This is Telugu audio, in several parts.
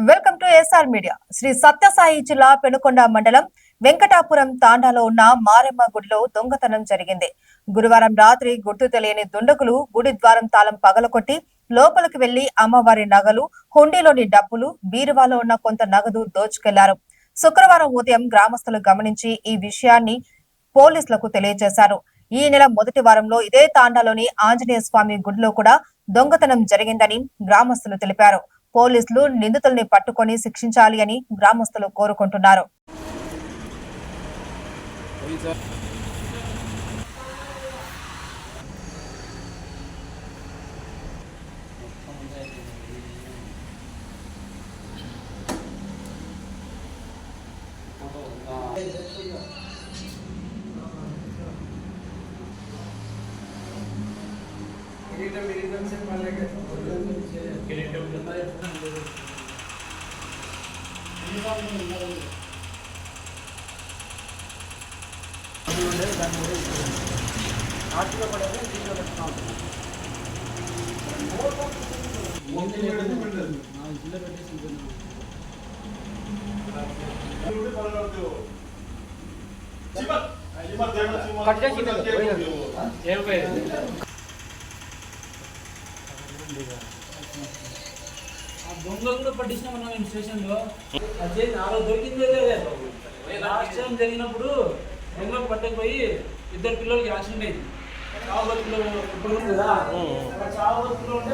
Welcome to SR media. Shri Sathya Sai Penukonda మండలం వెంకటాపురం తాండాలో ఉన్న మారెమ్మ గుడిలో దొంగతనం జరిగింది. గురువారం రాత్రి గుర్తు తెలియని దుండగులు గుడి ద్వారం తాళం పగలకొట్టి లోపలికి వెళ్లి అమ్మవారి నగలు, హుండీలోని డబ్బులు, బీరువాలో ఉన్న కొంత నగదు దోచుకెళ్లారు. శుక్రవారం ఉదయం గ్రామస్తులు గమనించి ఈ విషయాన్ని పోలీసులకు తెలియజేశారు. ఈ నెల మొదటి వారంలో ఇదే తాండాలోని ఆంజనేయ స్వామి గుడిలో కూడా దొంగతనం జరిగిందని గ్రామస్తులు తెలిపారు. పోలీసులు నిందితుల్ని పట్టుకొని శిక్షించాలి అని గ్రామస్తులు కోరుకుంటున్నారు. దొంగలు పట్టించిన మనం స్టేషన్ లో అదే నాలో దొరికిందే లాస్ట్ టైం జరిగినప్పుడు దొంగలు పట్టకపోయి ఇద్దరు పిల్లలకి యాక్సిడెంట్ అయింది. చావు పిల్లలు ఇప్పుడు ఉంది కదా, చావు పిల్లలు ఉంటే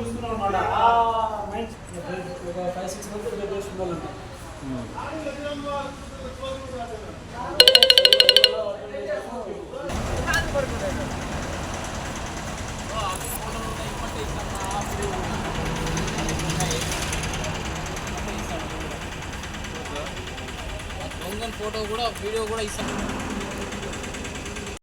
చూస్తున్నాం అన్నమాట. ఆ మైండ్ ఒక 5-6 మంత్స్ చూసుకోవాలంట. దొంగల ఫోటో కూడా వీడియో కూడా ఇస్తాను.